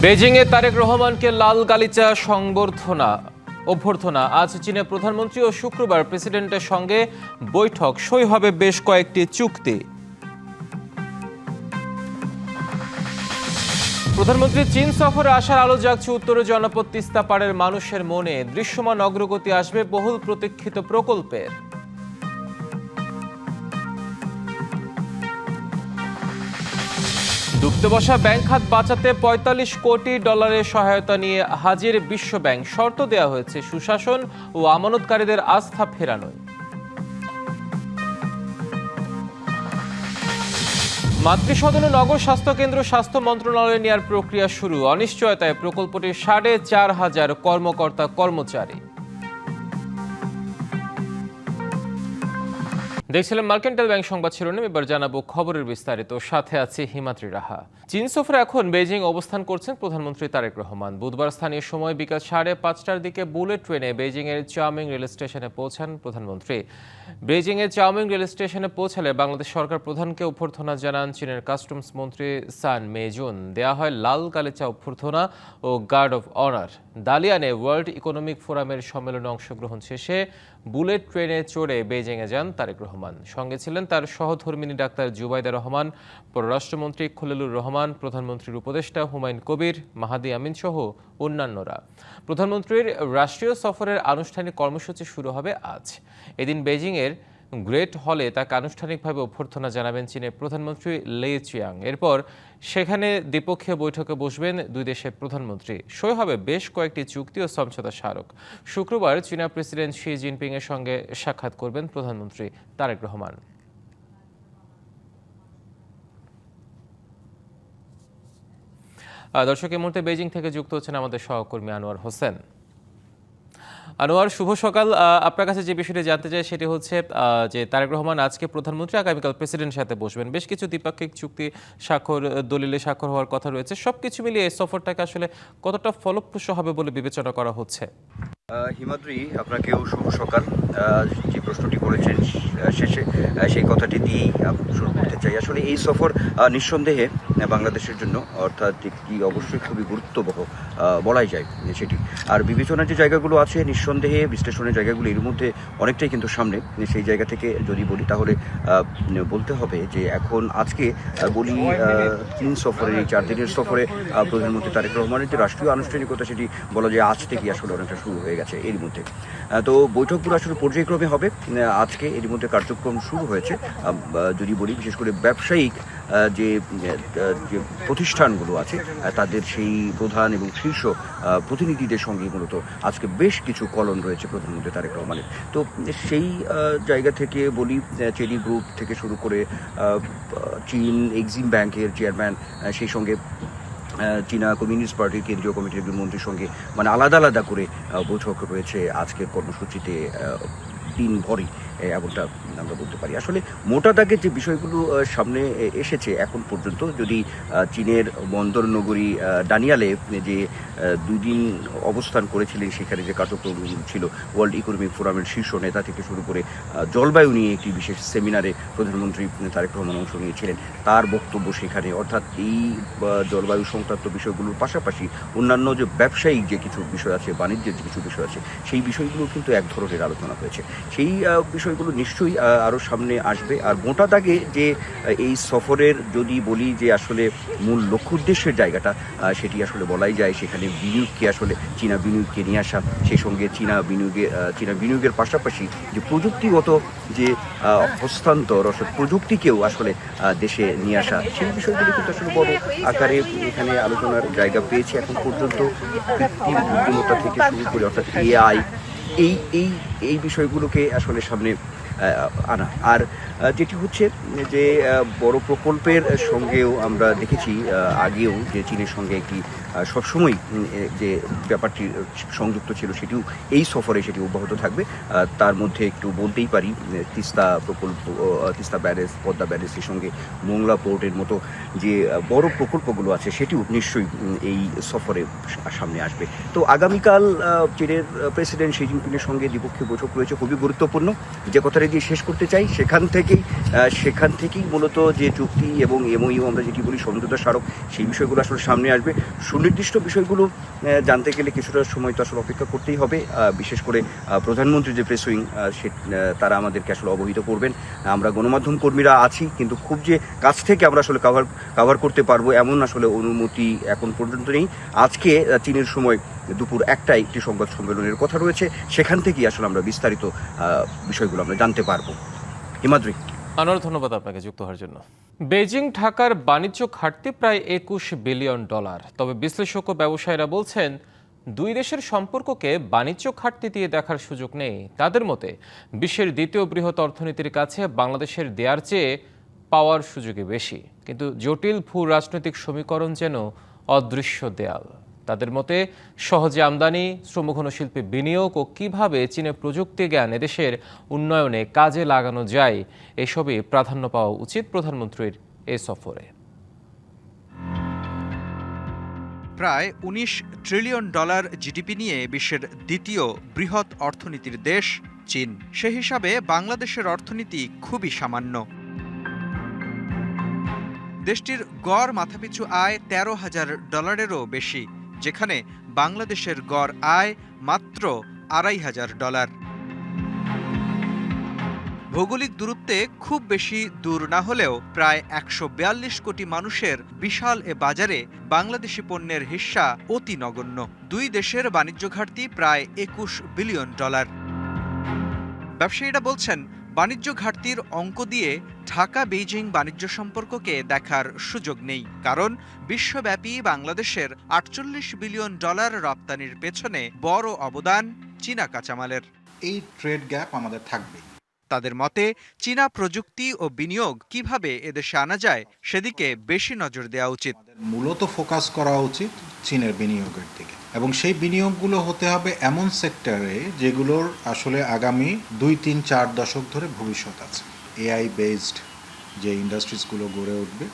বেজিংয়ে তারেক রহমানকে লাল গালিচা অভ্যর্থনা আজ চীনের প্রধানমন্ত্রী ও শুক্রবার প্রেসিডেন্টের সঙ্গে বৈঠক, সই হবে বেশ কয়েকটি চুক্তি। প্রধানমন্ত্রী চীন সফরে আসার আলো জাগছে উত্তরে জনপদ তিস্তা পাড়ের মানুষের মনে। দৃশ্যমান অগ্রগতি আসবে বহুল প্রতীক্ষিত প্রকল্পের। ডুবতে বসা ব্যাংক খাত বাঁচাতে $45 কোটি সহায়তা নিয়ে হাজির বিশ্বব্যাংক। শর্ত দেওয়া হয়েছে সুশাসন ও আমানতকারীদের আস্থা ফেরানোয়। মাতৃসদন ও নগর স্বাস্থ্যকেন্দ্র স্বাস্থ্য মন্ত্রণালয়ে নেওয়ার প্রক্রিয়া শুরু। অনিশ্চয়তায় প্রকল্পটির 4,500 কর্মকর্তা কর্মচারী। দেখছিলেন মার্কেন্টাইল ব্যাংক সংবাদ শিরোনাম। এবার জানাবো খবরের বিস্তারিত। সাথে আছে হিমাদ্রি রাহা। চীন সফরে এখন বেইজিং অবস্থান করছেন প্রধানমন্ত্রী তারেক রহমান। বুধবার স্থানীয় সময় বিকাল 5:30টার দিকে বুলেট ট্রেনে বেইজিংয়ের চাওমিং রেল স্টেশনে পৌঁছান প্রধানমন্ত্রী। বেইজিংয়ের চাওমিং রেল স্টেশনে পৌঁছালে বাংলাদেশ সরকার প্রধানকে অভ্যর্থনা জানান চীনের কাস্টমস মন্ত্রী সান মেজুন। দেয়া হয় লাল গালিচা অভ্যর্থনা ও গার্ড অফ অনার। দালিয়ানে ওয়ার্ল্ড ইকোনমিক ফোরামের সম্মেলনে অংশগ্রহণ শেষে বুলেট ট্রেনে চড়ে বেইজিংয়ে যান তারেক রহমান। সঙ্গে ছিলেন তার সহধর্মিণী ডাক্তার জুবাইদা রহমান, পররাষ্ট্রমন্ত্রী খলিলুর রহমান, প্রধানমন্ত্রীর উপদেষ্টা হুমায়ুন কবির, মাহাদি আমিন সহ অন্যান্যরা। প্রধানমন্ত্রীর রাষ্ট্রীয় সফরের আনুষ্ঠানিক কর্মসূচি শুরু হবে আজ। এদিন বেইজিংয়ের গ্রেট হলে তাকে আনুষ্ঠানিকভাবে অভ্যর্থনা জানাবেন চীনের প্রধানমন্ত্রী লি চিয়াং। এরপর সেখানে দ্বিপক্ষীয় বৈঠকে বসবেন দুই দেশের প্রধানমন্ত্রী। সই হবে বেশ কয়েকটি চুক্তি ও সমঝোতা স্মারক। শুক্রবার চীনা প্রেসিডেন্ট শি জিনপিং এর সঙ্গে সাক্ষাৎ করবেন প্রধানমন্ত্রী তারেক রহমান। দর্শক, এই মুহূর্তে বেইজিং থেকে যুক্ত হচ্ছেন আমাদের সহকর্মী আনোয়ার হোসেন। আনোয়ার, শুভ সকাল। আপনার কাছে যে বিষয়টি জানতে চাই সেটি হচ্ছে যে তারেক রহমান আজকে প্রধানমন্ত্রী, আগামীকাল প্রেসিডেন্টের সাথে বসবেন। বেশ কিছু দ্বিপাক্ষিক চুক্তি দলিলে স্বাক্ষর হওয়ার কথা রয়েছে। সবকিছু মিলিয়ে এই সফরটাকে আসলে কতটা ফলপ্রসূ হবে বলে বিবেচনা করা হচ্ছে? হিমাদ্রি, আপনাকেও শুভ সকাল। যে প্রশ্নটি করেছেন শেষে সেই কথাটি দিয়েই শুরু করতে চাই। আসলে এই সফর নিঃসন্দেহে বাংলাদেশের জন্য অর্থাৎ একটি অবশ্যই খুবই গুরুত্ববহ বলাই যায় সেটি। আর বিবেচনার যে জায়গাগুলো আছে, নিঃসন্দেহে বিশ্লেষণের জায়গাগুলো এর মধ্যে অনেকটাই কিন্তু সামনে। সেই জায়গা থেকে যদি বলি তাহলে বলতে হবে যে এখন আজকে বলি চীন সফরে, এই 4 দিনের সফরে প্রধানমন্ত্রী তারেক রহমানের যে রাষ্ট্রীয় আনুষ্ঠানিকতা সেটি বলা যায় আজ থেকে আসলে অনেকটা শুরু হয়ে গেছে এর মধ্যে। তো বৈঠকগুলো আসলে পর্যায়ক্রমে হবে। আজকে এর মধ্যে কার্যক্রম শুরু হয়েছে। যদি বলি বিশেষ করে ব্যবসায়িক যে প্রতিষ্ঠানগুলো আছে তাদের সেই প্রধান এবং শীর্ষ প্রতিনিধিদের সঙ্গে মূলত আজকে বেশ কিছু কলন রয়েছে প্রধানমন্ত্রী তারেক রহমানের। তো সেই জায়গা থেকে বলি চেরি গ্রুপ থেকে শুরু করে চীন এক্সিম ব্যাংকের চেয়ারম্যান, সেই সঙ্গে চীনা কমিউনিস্ট পার্টির কেন্দ্রীয় কমিটির একজন মন্ত্রীর সঙ্গে আলাদা আলাদা করে বৈঠক রয়েছে আজকের কর্মসূচিতে দিনভরই, এমনটা আমরা বলতে পারি। আসলে মোটা দাগের যে বিষয়গুলো সামনে এসেছে এখন পর্যন্ত, যদি চীনের বন্দর নগরী ডানিয়ালে যে 2 দিন অবস্থান করেছিলেন, সেখানে যে কার্যক্রম ছিল ওয়ার্ল্ড ইকোনমিক ফোরামের শীর্ষ নেতা থেকে শুরু করে জলবায়ু নিয়ে একটি বিশেষ সেমিনারে প্রধানমন্ত্রী তারেক রহমান অংশ নিয়েছিলেন। তার বক্তব্য সেখানে, অর্থাৎ এই জলবায়ু সংক্রান্ত বিষয়গুলোর পাশাপাশি অন্যান্য যে ব্যবসায়িক যে কিছু বিষয় আছে, বাণিজ্যের যে কিছু বিষয় আছে, সেই বিষয়গুলো কিন্তু এক ধরনের আলোচনা হয়েছে। সেই বিষয়গুলো নিশ্চয়ই আরও সামনে আসবে। আর মোটা দাগে যে এই সফরের যদি বলি যে আসলে মূল লক্ষ্য উদ্দেশ্যের জায়গাটা, সেটি আসলে বলাই যায় সেখানে বিনিয়োগকে, আসলে চীনা বিনিয়োগকে নিয়ে আসা, সেই সঙ্গে চীনা বিনিয়োগের পাশাপাশি যে প্রযুক্তিগত যে হস্তান্তর, অর্থাৎ প্রযুক্তিকেও আসলে দেশে নিয়ে আসা, সেই বিষয়গুলো কিন্তু আসলে বড় আকারে এখানে আলোচনার জায়গা পেয়েছে এখন পর্যন্ত। কৃত্রিম বুদ্ধিমত্তা থেকে শুরু করে অর্থাৎ AI, এই বিষয়গুলোকে আসলে সামনে আনা। আর যেটি হচ্ছে যে বড় প্রকল্পের সঙ্গেও আমরা দেখেছি আগেও যে চীনের সঙ্গে একটি সবসময় যে ব্যাপারটি সংযুক্ত ছিল, সেটিও এই সফরে সেটি অব্যাহত থাকবে। তার মধ্যে একটু বলতেই পারি তিস্তা প্রকল্প, তিস্তা ব্যারেজ, পদ্মা ব্যারেজের সঙ্গে মোংলা পোর্টের মতো যে বড় প্রকল্পগুলো আছে, সেটিও নিশ্চয়ই এই সফরে সামনে আসবে। তো আগামীকাল চীনের প্রেসিডেন্ট শি জিনপিংয়ের সঙ্গে দ্বিপক্ষীয় বৈঠক রয়েছে, খুবই গুরুত্বপূর্ণ। যে কথাটা দিয়ে শেষ করতে চাই, সেখান থেকে সেখান থেকেই মূলত যে চুক্তি এবং এমওইউ আমরা যেটি বলি সমঝোতা স্মারক, সেই বিষয়গুলো আসলে সামনে আসবে। সুনির্দিষ্ট বিষয়গুলো জানতে গেলে কিছুটা সময় তো আসলে অপেক্ষা করতেই হবে। বিশেষ করে প্রধানমন্ত্রী যে প্রেস উইং তারা আমাদেরকে আসলে অবহিত করবেন। আমরা গণমাধ্যম কর্মীরা আছি, কিন্তু খুব যে কাছ থেকে আমরা আসলে কাভার করতে পারবো এমন আসলে অনুমতি এখন পর্যন্ত নেই। আজকে চীনের সময় দুপুর 1টায় একটি সংবাদ সম্মেলনের কথা রয়েছে, সেখান থেকেই আসলে আমরা বিস্তারিত বিষয়গুলো আমরা জানতে পারবো। হিমাদ্রি। আনোয়ার, ধন্যবাদ আপনাকে যুক্ত হওয়ার জন্য। বেজিং ঢাকার বাণিজ্য ঘাটতি প্রায় $21 বিলিয়ন। তবে বিশ্লেষক ও ব্যবসায়ীরা বলছেন দুই দেশের সম্পর্ককে বাণিজ্য ঘাটতি দিয়ে দেখার সুযোগ নেই। তাদের মতে বিশ্বের দ্বিতীয় বৃহৎ অর্থনীতির কাছে বাংলাদেশের দেয়ার চেয়ে পাওয়ার সুযোগই বেশি, কিন্তু জটিল ভূ রাজনৈতিক সমীকরণ যেন অদৃশ্য দেয়াল। তাদের মতে সহজে আমদানি, শ্রমঘন শিল্পে বিনিয়োগ ও কিভাবে চীনের প্রযুক্তি জ্ঞান এদেশের উন্নয়নে কাজে লাগানো যায়, এসবই প্রাধান্য পাওয়া উচিত প্রধানমন্ত্রীর এ সফরে। প্রায় $19 ট্রিলিয়ন জিডিপি নিয়ে বিশ্বের দ্বিতীয় বৃহৎ অর্থনীতির দেশ চীন। সে হিসাবে বাংলাদেশের অর্থনীতি খুবই সামান্য। দেশটির গড় মাথাপিছু আয় $13,000-এরও বেশি, যেখানে বাংলাদেশের গড় আয় মাত্র $2,500। ভৌগোলিক দূরত্বে খুব বেশি দূর না হলেও প্রায় 142 কোটি মানুষের বিশাল এ বাজারে বাংলাদেশি পণ্যের হিস্সা অতি নগণ্য। দুই দেশের বাণিজ্য ঘাটতি প্রায় $21 বিলিয়ন। ব্যবসায়ীরা বলছেন, বাণিজ্য ঘাটতির অঙ্ক দিয়ে ঢাকা বেইজিং বাণিজ্য সম্পর্ককে দেখার সুযোগ নেই, কারণ বিশ্বব্যাপী বাংলাদেশের $48 বিলিয়ন রপ্তানির পেছনে বড় অবদান চীনা কাঁচামালের। এই ট্রেড গ্যাপ আমাদের থাকবে। তাদের মতে চীনা প্রযুক্তি ও বিনিয়োগ কিভাবে এদেশে আনা যায় সেদিকে বেশি নজর দেওয়া উচিত। মূলত ফোকাস করা উচিত চীনের বিনিয়োগের দিকে, এবং সেই বিনিয়োগগুলো হতে হবে এমন সেক্টরে যেগুলোর আসলে আগামী 2-3-4 দশক ধরে ভবিষ্যৎ আছে। এআই বেসড যে ইন্ডাস্ট্রিজগুলো গড়ে উঠবে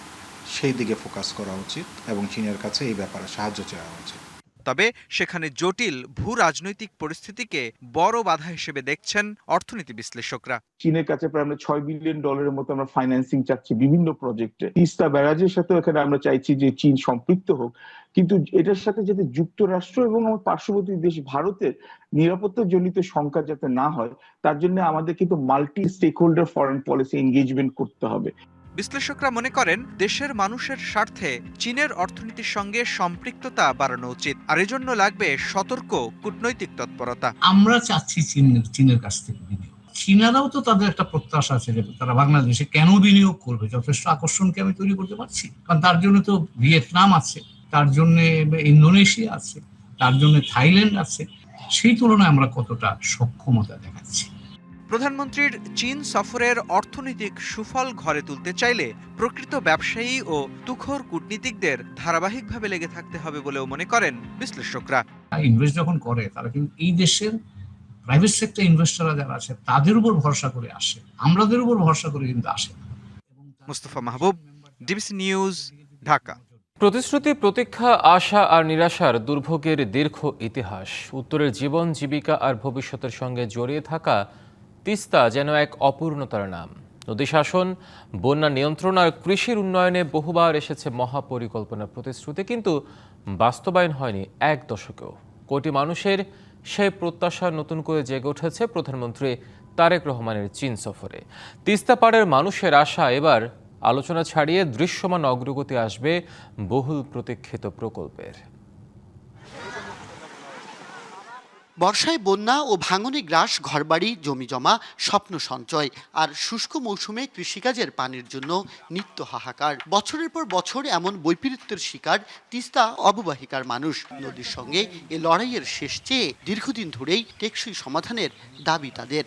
সেই দিকে ফোকাস করা উচিত, এবং চীনের কাছে এই ব্যাপারে সাহায্য চাওয়া উচিত। তবে সেখানে জটিল ভূ রাজনৈতিক পরিস্থিতিকে বড় বাধা হিসেবে দেখছেন অর্থনীতি বিশ্লেষকরা। চীনের কাছে প্রায় আমরা $6 বিলিয়ন মতো আমরা ফাইন্যান্সিং চাচ্ছি বিভিন্ন প্রজেক্টে। তিস্তা ব্যারাজের সাথে এখানে আমরা চাইছি যে চীন সম্পৃক্ত হোক, কিন্তু এটার সাথে যাতে যুক্তরাষ্ট্র এবং আমার পার্শ্ববর্তী দেশ ভারতের নিরাপত্তা জনিত শঙ্কা যাতে না হয়, তার জন্য আমাদের কিন্তু multi stakeholder foreign policy engagement করতে হবে। বিশ্লেষকরা মনে করেন, দেশের মানুষের স্বার্থে চীনের অর্থনীতির সঙ্গে সম্পৃক্ততা বাড়ানো উচিত, আর এজন্য লাগবে সতর্ক কূটনৈতিক তৎপরতা। আমরা চাচ্ছি চীনের কাছ থেকে বিনিয়োগ। চীনারাও তো তাদের একটা প্রত্যাশা আছে যে তারা বাংলাদেশে কেন বিনিয়োগ করবে, যথেষ্ট আকর্ষণকে আমি তৈরি করতে পারছি। কারণ তার জন্য তো ভিয়েতনাম আছে, তার জন্য ইন্দোনেশিয়া আছে, তার জন্য থাইল্যান্ড আছে। সেই তুলনায় আমরা কতটা সক্ষমতা দেখাচ্ছি। প্রধানমন্ত্রীর চীন সফরের অর্থনৈতিক সুফল ঘরে তুলতে চাইলে প্রকৃত ব্যবসায়ী ও তুখোর কূটনীতিকদের ধারাবাহিকভাবে লেগে থাকতে হবে বলেও মনে করেন বিশ্লেষকরা। ইনভেস্ট যখন করে তারা কিন্তু এই দেশের প্রাইভেট সেক্টর ইনভেস্টররা যারা আছে তাদের উপর ভরসা করে আসে, আমাদের উপর ভরসা করে কিন্তু আসে না। মুস্তফা মাহবুব, ডিবিসি নিউজ, ঢাকা। প্রতিশ্রুতি, প্রতীক্ষা, আশা আর নিরাশার দুর্ভোগের দীর্ঘ ইতিহাস। উত্তরের জীবন, জীবিকা আর ভবিষ্যতের সঙ্গে জড়িয়ে থাকা তিস্তা যেন এক অপূর্ণতার নাম। নদী শাসন, বন্যা নিয়ন্ত্রণ আর কৃষির উন্নয়নে বহুবার এসেছে মহাপরিকল্পনার প্রতিশ্রুতি, কিন্তু বাস্তবায়ন হয়নি এক দশকেও। কোটি মানুষের সেই প্রত্যাশা নতুন করে জেগে উঠেছে প্রধানমন্ত্রী তারেক রহমানের চীন সফরে। তিস্তা পাড়ের মানুষের আশা এবার আলোচনা ছাড়িয়ে দৃশ্যমান অগ্রগতি আসবে বহুল প্রতীক্ষিত প্রকল্পের। বর্ষায় বন্যা ও ভাঙনে গ্রাস ঘরবাড়ি, জমিজমা, স্বপ্ন সঞ্চয়, আর শুষ্ক মৌসুমে কৃষিকাজের পানির জন্য নিত্য হাহাকার। বছরের পর বছর এমন বৈপরীত্যের শিকার তিস্তা অববাহিকার মানুষ। নদীর সঙ্গে এ লড়াইয়ের শেষ চেয়ে দীর্ঘদিন ধরেই টেকসই সমাধানের দাবি তাদের।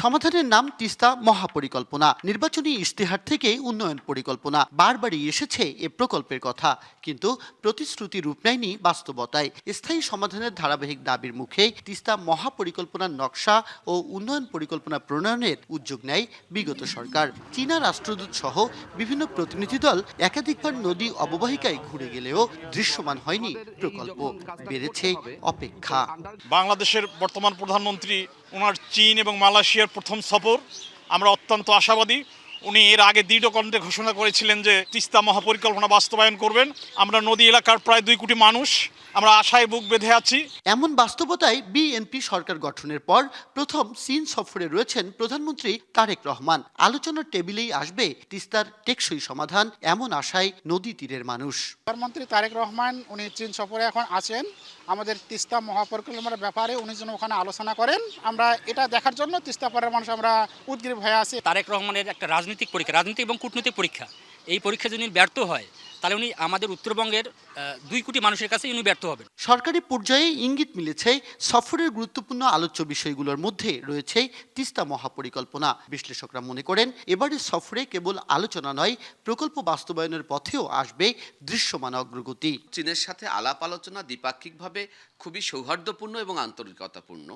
সমাধানের নাম তিস্তা মহাপরিকল্পনা। নির্বাচনী ইশতেহার থেকে উন্নয়ন পরিকল্পনা, বারবারই এসেছে এ প্রকল্পের কথা, কিন্তু প্রতিশ্রুতি রূপ নেয়নি বাস্তবতায়। স্থায়ী সমাধানের ধারাবাহিক দাবির মুখে তিস্তা মহাপরিকল্পনার নকশা ও উন্নয়ন পরিকল্পনা প্রণয়নের উদ্যোগ নেয় বিগত সরকার। চীনা রাষ্ট্রদূত সহ বিভিন্ন প্রতিনিধি দল একাধিকবার নদী অববাহিকায় ঘুরে গেলেও দৃশ্যমান হয়নি প্রকল্প, বেড়েছে অপেক্ষা। বাংলাদেশের বর্তমান প্রধানমন্ত্রী ওনার চীন এবং মালয়েশিয়ার প্রথম সফর, আমরা অত্যন্ত আশাবাদী। উনি এর আগে দৃঢ় কণ্ঠে ঘোষণা করেছিলেন যে তিস্তা মহাপরিকল্পনা বাস্তবায়ন করবেন। আমরা নদী এলাকার প্রায় 2 কোটি মানুষ, আমরা আশায় বুক বেঁধে আছি। এমন বাস্তবতায় বিএনপি সরকার গঠনের পর প্রথম চীন সফরে রয়েছেন প্রধানমন্ত্রী তারেক রহমান। আলোচনার টেবিলেই আসবে তিস্তার টেকসই সমাধান, এমন আশায় নদী তীরের মানুষ। প্রধানমন্ত্রী তারেক রহমান উনি চীন সফরে এখন আছেন। আমাদের তিস্তা মহাপরিকল্পনার ব্যাপারে উনি যেন ওখানে আলোচনা করেন, আমরা এটা দেখার জন্য তিস্তা পাড়ের মানুষ আমরা উদ্গ্রীব হয়ে আছি। তারেক রহমানের একটা রাজনৈতিক পরীক্ষা, রাজনৈতিক এবং কূটনৈতিক পরীক্ষা। এই পরীক্ষা যদি ব্যর্থ হয় তাহলে উনি আমাদের উত্তরবঙ্গের 2 কোটি মানুষের কাছে উনি ব্যর্থ হবেন। সরকারি পর্যায়ে ইঙ্গিত মিলেছে সফরের গুরুত্বপূর্ণ আলোচ্য বিষয়গুলোর মধ্যে রয়েছে তিস্তা মহাপরিকল্পনা। বিশ্লেষকরা মনে করেন এবারের সফরে কেবল আলোচনা নয়, প্রকল্প বাস্তবায়নের পথেও আসবে দৃশ্যমান অগ্রগতি। চীনের সাথে আলাপ আলোচনা দ্বিপাক্ষিকভাবে খুবই সৌহার্দ্যপূর্ণ এবং আন্তরিকতাপূর্ণ।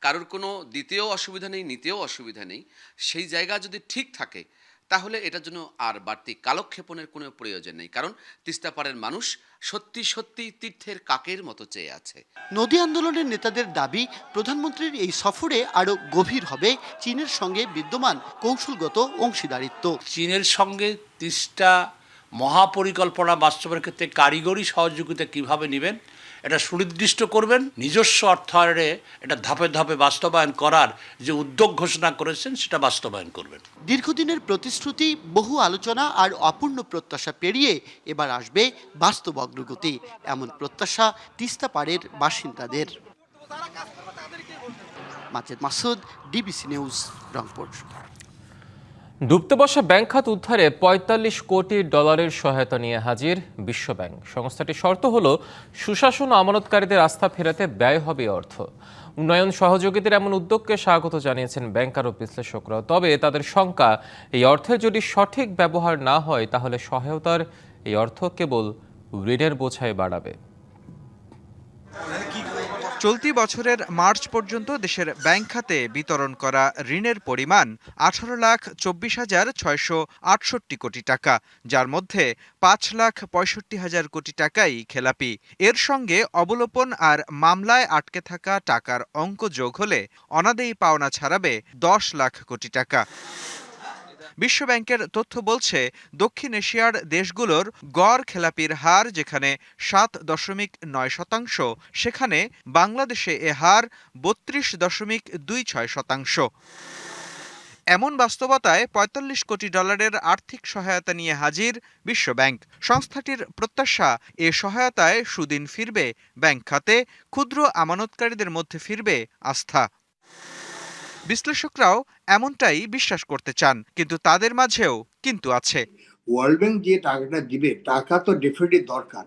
কারোর কোনো দিতেও অসুবিধা নেই, নিতেও অসুবিধা নেই। সেই জায়গা যদি ঠিক থাকে তাহলে এটার জন্য আর বাড়তি কালক্ষেপণের কোনো প্রয়োজন নেই, কারণ তিস্তা পাড়ের মানুষ সত্যি সত্যি তীর্থের কাকের মতো চেয়ে আছে। নদী আন্দোলনের নেতাদের দাবি, প্রধানমন্ত্রীর এই সফরে আরও গভীর হবে চীনের সঙ্গে বিদ্যমান কৌশলগত অংশীদারিত্ব। চীনের সঙ্গে তিস্তা মহাপরিকল্পনা বাস্তবের ক্ষেত্রে কারিগরি সহযোগিতা কিভাবে নেবেন এটা সুনির্দিষ্ট করবেন। নিজস্ব অর্থায়নে এটা ধাপে ধাপে বাস্তবায়ন করার যে উদ্যোগ ঘোষণা করেছেন সেটা বাস্তবায়ন করবেন। দীর্ঘদিনের প্রতিশ্রুতি, বহু আলোচনা আর অপূর্ণ প্রত্যাশা পেরিয়ে এবার আসবে বাস্তব অগ্রগতি, এমন প্রত্যাশা তিস্তা পাড়ের বাসিন্দাদের। Majed Masud, DBC news, Rangpur. ডুবতে বসা ব্যাংক খাত উদ্ধারে $45 কোটি সহায়তা নিয়ে হাজির বিশ্বব্যাংক। সংস্থাটির শর্ত হলো সুশাসন ও আমানতকারীদের আস্থা ফেরাতে ব্যয় হবে অর্থ। উন্নয়ন সহযোগীদের এমন উদ্যোগকে স্বাগত জানিয়েছেন ব্যাংকার ও বিশ্লেষকরা। তবে তাদের শঙ্কা, এই অর্থের যদি সঠিক ব্যবহার না হয় তাহলে সহায়তার এই অর্থ কেবল ঋণের বোঝাই বাড়াবে। চলতি বছরের মার্চ পর্যন্ত দেশের ব্যাংক খাতে বিতরণ করা ঋণের পরিমাণ 18,64,668 কোটি টাকা, যার মধ্যে 5,65,000 কোটি টাকাই খেলাপি। এর সঙ্গে অবলোপন আর মামলায় আটকে থাকা টাকার অঙ্ক যোগ হলে অনাদেয়ী পাওনা ছাড়াবে 10 লাখ কোটি টাকা। বিশ্বব্যাংকের তথ্য বলছে, দক্ষিণ এশিয়ার দেশগুলোর গড় খেলাপির হার যেখানে 7.9%, সেখানে বাংলাদেশে এ হার 32.26%। এমন বাস্তবতায় $45 কোটি আর্থিক সহায়তা নিয়ে হাজির বিশ্বব্যাংক। সংস্থাটির প্রত্যাশা, এ সহায়তায় সুদিন ফিরবে ব্যাংক খাতে, ক্ষুদ্র আমানতকারীদের মধ্যে ফিরবে আস্থা। বিশ্লেষকরাও এমনটাই বিশ্বাস করতে চান, কিন্তু তাদের মাঝেও কিন্তু আছে। ওয়ার্ল্ড ব্যাংক যে টাকাটা দিবে, টাকা তো ডেফিনেটলি দরকার,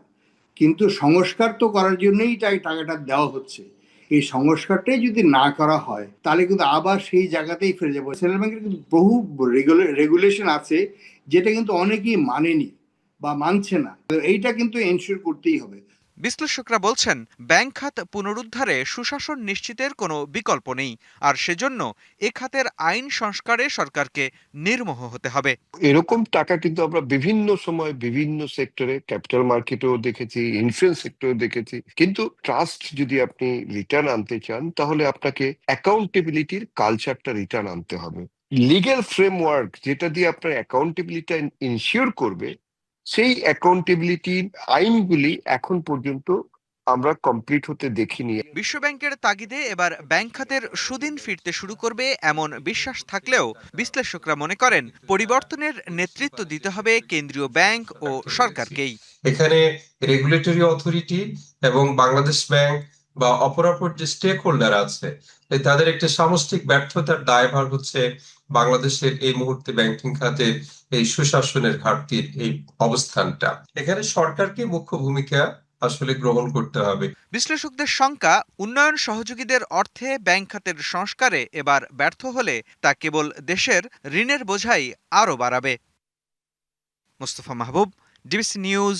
কিন্তু সংস্কার তো করার জন্যই তাই টাকাটা দেওয়া হচ্ছে। এই সংস্কারটাই যদি না করা হয় তাহলে কিন্তু আবার সেই জায়গাতেই ফিরে যাবো। সেন্ট্রাল ব্যাংকের কিন্তু বহু রেগুলেশন আছে যেটা কিন্তু অনেকেই মানেনি বা মানছে না, এইটা কিন্তু এনশিওর করতেই হবে। বিশ্লেষকরা বলছেন, ব্যাংক খাত পুনরুদ্ধারে সুশাসন নিশ্চিতের কোনো বিকল্প নেই, আর সেজন্য এ খাতের আইন সংস্কারে সরকারকে নির্মোহ হতে হবে। এরকম টাকা কিন্তু আমরা বিভিন্ন সময় বিভিন্ন সেক্টরে, ক্যাপিটাল মার্কেটেও দেখেছি, ইন্স্যুরেন্স সেক্টরেও দেখেছি। কিন্তু ট্রাস্ট যদি আপনি রিটার্ন আনতে চান তাহলে আপনাকে অ্যাকাউন্টেবিলিটির কালচারটা রিটার্ন আনতে হবে। লিগ্যাল ফ্রেমওয়ার্ক যেটা দিয়ে আপনার অ্যাকাউন্টেবিলিটি ইনশিওর করবে, সেই অ্যাকাউন্টেবিলিটি আইনগুলি এখন পর্যন্ত আমরা কমপ্লিট হতে দেখিনি। বিশ্বব্যাংকের তাগিদে এবার ব্যাংক খাতের সুদিন ফিরতে শুরু করবে এমন বিশ্বাস থাকলেও বিশ্লেষকরা মনে করেন, পরিবর্তনের নেতৃত্ব দিতে হবে কেন্দ্রীয় ব্যাংক ও সরকারকেই। এখানে রেগুলেটরি অথরিটি এবং বাংলাদেশ ব্যাংক বা অপরাপর যে স্টেক হোল্ডার আছে, তাদের একটা সামষ্টিক ব্যর্থতার দায়ভার হচ্ছে বাংলাদেশের এই মুহূর্তে ব্যাংকিং খাতে এই সুশাসনের ঘাটতির এই অবস্থানটা। এখানে সরকারকে মুখ্য ভূমিকা আসলে গ্রহণ করতে হবে। বিশ্লেষকদের শঙ্কা, উন্নয়ন সহযোগীদের অর্থে ব্যাংক খাতের সংস্কারে এবার ব্যর্থ হলে তা কেবল দেশের ঋণের বোঝাই আরও বাড়াবে। মোস্তফা মাহবুব, ডিবিসি নিউজ,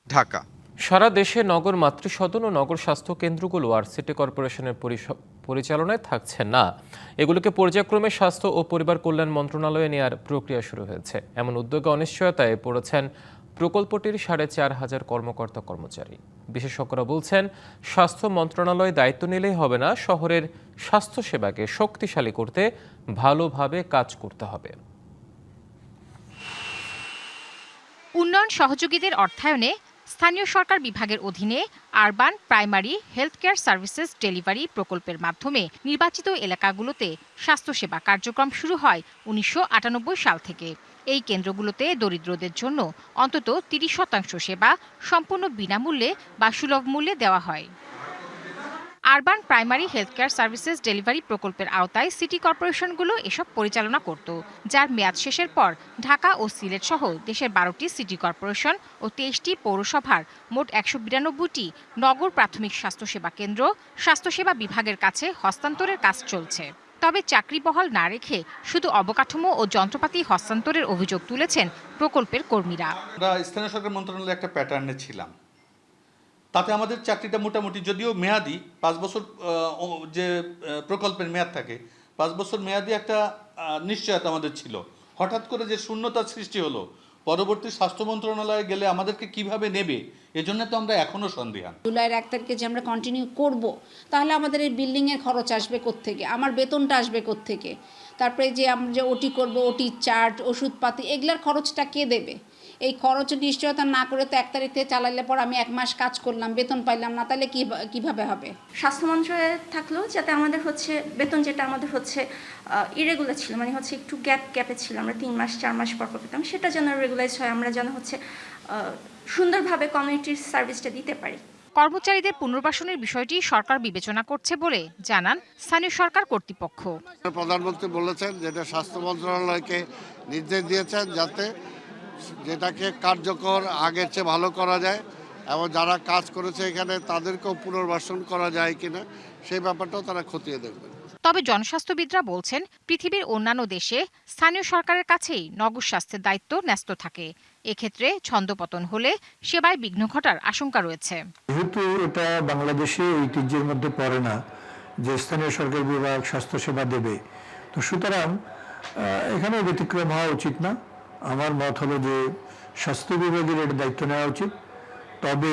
ঢাকা। সারা দেশে নগর মাতৃসদন ও নগর স্বাস্থ্য কেন্দ্রগুলো আর সিটি কর্পোরেশনের পরিচালনায় থাকছে না। এগুলোকে পর্যায়ক্রমে স্বাস্থ্য ও পরিবার কল্যাণ মন্ত্রণালয়ে নেওয়ার প্রক্রিয়া শুরু হয়েছে। এমন উদ্যোগে অনিশ্চয়তায় পড়েছেন প্রকল্পটির 4,500 কর্মকর্তা কর্মচারী। বিশেষজ্ঞরা বলছেন, স্বাস্থ্য মন্ত্রণালয় দায়িত্ব নিলেই হবে না, শহরের স্বাস্থ্যসেবাকে শক্তিশালী করতে ভালোভাবে কাজ করতে হবে। উন্নয়ন সহযোগীদের অর্থায়নে স্থানীয় সরকার বিভাগের অধীনে urban primary health care services delivery প্রকল্পের মাধ্যমে নির্বাচিত এলাকাগুলোতে স্বাস্থ্যসেবা কার্যক্রম শুরু হয় 1998 সাল থেকে। এই কেন্দ্রগুলোতে দরিদ্রদের জন্য অন্তত 30% সেবা সম্পূর্ণ বিনামূল্যে বা সুলভ মূল্যে দেওয়া হয়। Urban primary health care services delivery প্রকল্পের আওতায় সিটি কর্পোরেশনগুলো এসব পরিচালনা করত, যার মেয়াদ শেষের পর ঢাকা ও সিলেট সহ দেশের 12টি সিটি কর্পোরেশন ও 23টি পৌরসভার মোট 192টি নগর প্রাথমিক স্বাস্থ্যসেবা কেন্দ্র স্বাস্থ্যসেবা বিভাগের কাছে হস্তান্তরের কাজ চলছে। তবে চাকরি বহাল না রেখে শুধু অবকাঠামো ও যন্ত্রপাতি হস্তান্তরের অভিযোগ তুলেছেন প্রকল্পের কর্মীরা। আমরা স্থানীয় সরকার মন্ত্রণালয়ে একটা প্যাটার্নে ছিলাম, তাতে আমাদের চাকরিটা মোটামুটি, যদিও মেয়াদি 5 বছর যে প্রকল্পের মেয়াদ থাকে, 5 বছর মেয়াদি একটা নিশ্চয়তা আমাদের ছিল। হঠাৎ করে যে শূন্যতার সৃষ্টি হলো, পরবর্তী স্বাস্থ্য মন্ত্রণালয়ে গেলে আমাদেরকে কিভাবে নেবে, এজন্য তো আমরা এখনো সন্দিহান। জুলাইয়ের 1 তারিখে যে আমরা কন্টিনিউ করব, তাহলে আমাদের এই বিল্ডিংয়ের খরচ আসবে কোত্থেকে, আমার বেতনটা আসবে কোত্থেকে, তারপরে যে আমরা যে ওটি করব, ওটি চার্জ, ওষুধপাতি, এগুলার খরচটা কে দেবে? এই খরচ নিশ্চয়তা না করে তো 1 তারিখ থেকে চালাইলে পর আমি 1 মাস কাজ করলাম, বেতন পাইলাম না, তাহলে কিভাবে হবে? স্বাস্থ্য মন্ত্রণালয়ে থাকলেও যাতে আমাদের বেতন যেটা আমাদের ইরেগুলার ছিল, মানে একটু গ্যাপে ছিল, আমরা 3 মাস 4 মাস পর পেতাম, সেটা যেন রেগুলাইজ হয়, আমরা যেন সুন্দরভাবে কমিউনিটির সার্ভিসটা দিতে পারি। কর্মচারীদের পুনর্বাসনের বিষয়টি সরকার বিবেচনা করছে বলে জানান স্থানীয় সরকার কর্তৃপক্ষ। প্রধানমন্ত্রী বলেছেন, যেটা স্বাস্থ্য মন্ত্রণালয়কে নির্দেশ দিয়েছেন, যাতে যেটাকে কার্যকর আগের চেয়ে ভালো করা যায় এবং যারা কাজ করেছে এখানে তাদেরকেও পুনর্বাসন করা যায় কিনা সেই ব্যাপারটাও তারা খতিয়ে দেখবেন। তবে জনস্বাস্থ্যবিদরা বলছেন, পৃথিবীর অন্যান্য দেশে স্থানীয় সরকারের কাছেই নগর স্বাস্থ্যের দায়িত্ব ন্যস্ত থাকে। এক্ষেত্রে ছন্দপতন হলে সেবায় বিঘ্ন ঘটার আশঙ্কা রয়েছে। যেহেতু এটা বাংলাদেশে ঐতিহ্যের মধ্যে পড়ে না যে স্থানীয় সরকার বিভাগ স্বাস্থ্যসেবা দেবে, তো সুতরাং এখানে ব্যতিক্রম হওয়া উচিত না। আমার মত হলো যে স্বাস্থ্য বিভাগের এটা দায়িত্ব নেওয়া উচিত, তবে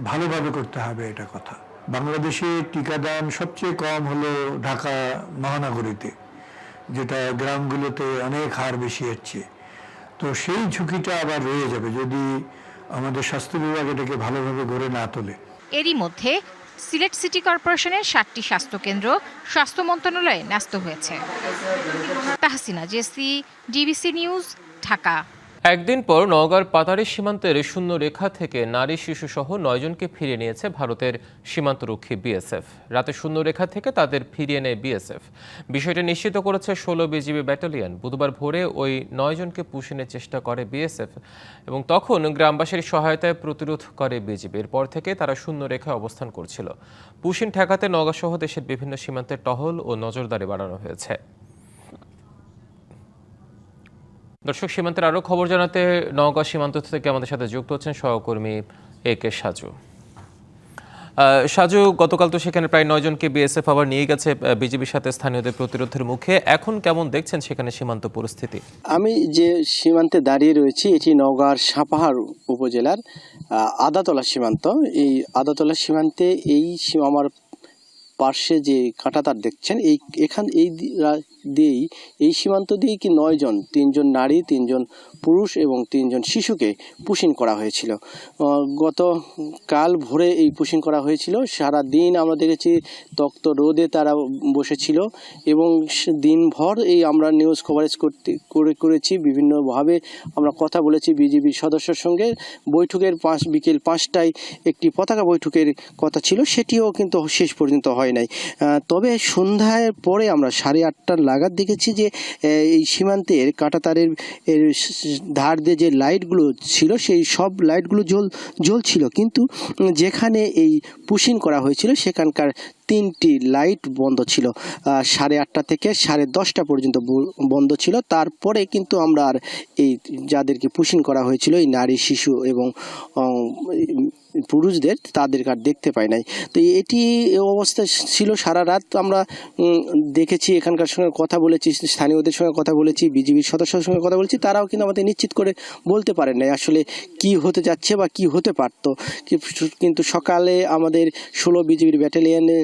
ভালোভাবে করতে হবে। এটা কথা, বাংলাদেশে টিকাদান সবচেয়ে কম হলো ঢাকা মহানগরীতে, যেটা গ্রামগুলোতে অনেক হার বেশি হচ্ছে। তো সেই ঝুঁকিটা আবার রয়ে যাবে যদি আমাদের স্বাস্থ্য বিভাগ এটাকে ভালোভাবে গড়ে না তোলে। এরই মধ্যে সিলেট সিটি কর্পোরেশনের 7টি স্বাস্থ্যকেন্দ্র স্বাস্থ্য মন্ত্রণালয়ে ন্যস্ত হয়েছে। তাহসিনা জেসি, ডিবিসি নিউজ, ঢাকা। একদিন পর নওগাঁর পাতারি সীমান্তের শূন্য রেখা থেকে নারী শিশু সহ 9 জনকে ফিরিয়ে নিয়েছে ভারতের সীমান্তরক্ষী বিএসএফ। রাতে শূন্য রেখা থেকে তাদের ফিরিয়ে নেয় বিএসএফ। বিষয়টি নিশ্চিত করেছে 16 বিজিবি ব্যাটালিয়ন। বুধবার ভোরে ওই 9 জনকে পুশিনের চেষ্টা করে বিএসএফ এবং তখন গ্রামবাসীর সহায়তায় প্রতিরোধ করে বিজিবি। এরপর থেকে তারা শূন্য রেখায় অবস্থান করছিল। পুশিন ঠেকাতে নওগাঁ সহ দেশের বিভিন্ন সীমান্তে টহল ও নজরদারি বাড়ানো হয়েছে। দর্শক, সীমান্তের আরও খবর জানাতে নওগাঁ সীমান্ত থেকে আমাদের সাথে যুক্ত হচ্ছেন সহকর্মী AK সাজু। সাজু, গতকাল তো সেখানে প্রায় 9 জনকে বিএসএফ আবার নিয়ে গেছে বিজিবির সাথে স্থানীয়দের প্রতিরোধের মুখে। এখন কেমন দেখছেন সেখানে সীমান্ত পরিস্থিতি? আমি যে সীমান্তে দাঁড়িয়ে রয়েছি, এটি নওগাঁর সাপাহার উপজেলার আদাতলা সীমান্ত। এই আদাতলা সীমান্তে আমার পার্শ্বে যে কাঁটাতার দেখছেন, এই সীমান্ত দিয়েই কি 9 জন, 3 জন নারী, 3 জন পুরুষ এবং 3 জন শিশুকে পুশিং করা হয়েছিল। গতকাল ভোরে এই পুশিং করা হয়েছিল। সারা দিন আমরা দেখেছি তক্ত রোদে তারা বসেছিল এবং দিনভর আমরা নিউজ কভারেজ করেছি। বিভিন্নভাবে আমরা কথা বলেছি বিজিবি সদস্যের সঙ্গে। বৈঠকের বিকেল 5টায় একটি পতাকা বৈঠকের কথা ছিল, সেটিও কিন্তু শেষ পর্যন্ত হয় নাই। তবে সন্ধ্যার পরে আমরা 8:30 নাগাদ দেখেছি যে এই সীমান্তের কাঁটাতারের ধার দিয়ে যে লাইটগুলো ছিল, সেই সব লাইটগুলো জ্বলছিল, কিন্তু যেখানে এই পুশিং করা হয়েছিল সেখানকার 3টি লাইট বন্ধ ছিল। 8:30 থেকে 10:30 পর্যন্ত বন্ধ ছিল। তারপরে কিন্তু আমরা আর এই যাদেরকে পুশিং করা হয়েছিল, এই নারী, শিশু এবং পুরুষদের তাদেরকে আর দেখতে পাই নাই। তো এটি অবস্থা ছিল সারা রাত। আমরা দেখেছি, এখানকার সঙ্গে কথা বলেছি, স্থানীয়দের সঙ্গে কথা বলেছি, বিজিবির সদস্যদের সঙ্গে কথা বলেছি, তারাও কিন্তু আমাদের নিশ্চিত করে বলতে পারেন নাই আসলে কি হতে যাচ্ছে বা কি হতে পারত। কিন্তু সকালে আমাদের 16 বিজিবির ব্যাটালিয়নে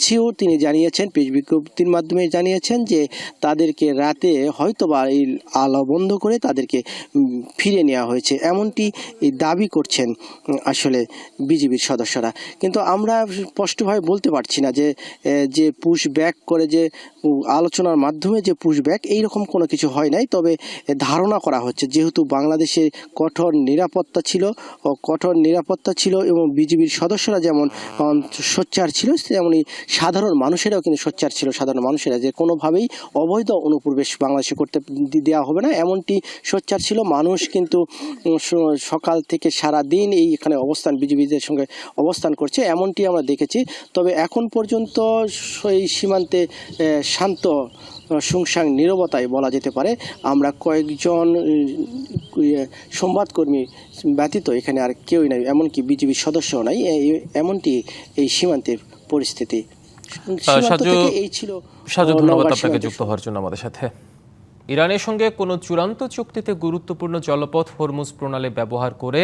সিও তিনি জানিয়েছেন, প্রেস বিজ্ঞপ্তির মাধ্যমে জানিয়েছেন যে তাদেরকে রাতে হয়তো বা এই আলো বন্ধ করে তাদেরকে ফিরে নেওয়া হয়েছে, এমনটি দাবি করছেন আসলে বিজিবির সদস্যরা। কিন্তু আমরা স্পষ্টভাবে বলতে পারছি না যে পুশ ব্যাক করে, যে আলোচনার মাধ্যমে যে পুশ ব্যাক এইরকম কোনো কিছু হয় নাই। তবে ধারণা করা হচ্ছে যেহেতু বাংলাদেশে কঠোর নিরাপত্তা ছিল এবং বিজিবির সদস্যরা যেমন সোচ্চার ছিল, তেমনই সাধারণ মানুষেরাও কিন্তু সোচ্চার ছিল। সাধারণ মানুষেরা যে কোনোভাবেই অবৈধ অনুপ্রবেশ বাংলাদেশে করতে দেওয়া হবে না, এমনটি সোচ্চার ছিল। মানুষ কিন্তু সকাল থেকে সারা দিন এখানে বিজিবিদের সঙ্গে অবস্থান করছে, এমনটি আমরা দেখেছি। তবে এখন পর্যন্ত এই সীমান্তে শান্ত সুংসাং নীরবতায় বলা যেতে পারে। আমরা কয়েকজন সংবাদকর্মী ব্যতীত এখানে আর কেউই নাই, এমনকি বিজিবির সদস্যও নাই। এমনটি এই সীমান্তের পরিস্থিতি। এই ছিল। ধন্যবাদ আপনাকে যুক্ত হওয়ার জন্য আমাদের সাথে। ইরানের সঙ্গে কোনো চূড়ান্ত চুক্তিতে গুরুত্বপূর্ণ জলপথ হরমুজ প্রণালী ব্যবহার করে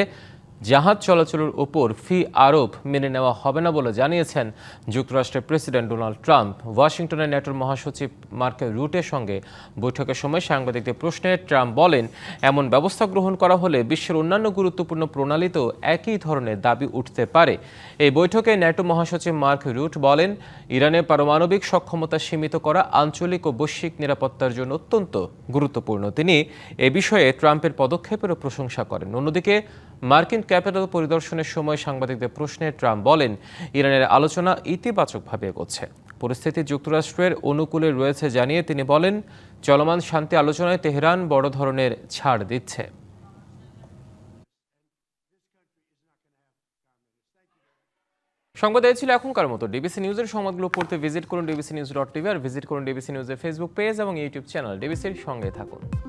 জাহাজ চলাচলের ওপর ফি আরোপ মেনে নেওয়া হবে না বলে জানিয়েছেন যুক্তরাষ্ট্রের প্রেসিডেন্ট ডোনাল্ড ট্রাম্প। ওয়াশিংটনে ন্যাটোর মহাসচিব মার্ক রুটের সঙ্গে বৈঠকের সময় সাংবাদিকদের প্রশ্নে ট্রাম্প বলেন, এমন ব্যবস্থা গ্রহণ করা হলে বিশ্বের অন্যান্য গুরুত্বপূর্ণ প্রণালীতেও একই ধরনের দাবি উঠতে পারে। এই বৈঠকে ন্যাটো মহাসচিব মার্ক রুট বলেন, ইরানের পারমাণবিক সক্ষমতা সীমিত করা আঞ্চলিক ও বৈশ্বিক নিরাপত্তার জন্য অত্যন্ত গুরুত্বপূর্ণ। তিনি এ বিষয়ে ট্রাম্পের পদক্ষেপেরও প্রশংসা করেন। অন্যদিকে মার্কিন ক্যাপিটাল পরিদর্শনের সময় সাংবাদিকদের প্রশ্নে ট্রাম্প বলেন, ইরানের আলোচনা ইতিবাচকভাবে এগোচ্ছে, পরিস্থিতি যুক্তরাষ্ট্রের অনুকূলে রয়েছে জানিয়ে তিনি বলেন, চলমান শান্তি আলোচনায় তেহরান বড় ধরনের ছাড় দিচ্ছে। সংবাদ এই ছিল এখনকার মতো। ডিবিসি নিউজের সংবাদগুলো পড়তে ভিজিট করুন dbcnews.tv আর ভিজিট করুন ডিবিসি নিউজের ফেসবুক পেজ এবং ইউটিউব চ্যানেল। ডিবিসির সঙ্গে থাকুন।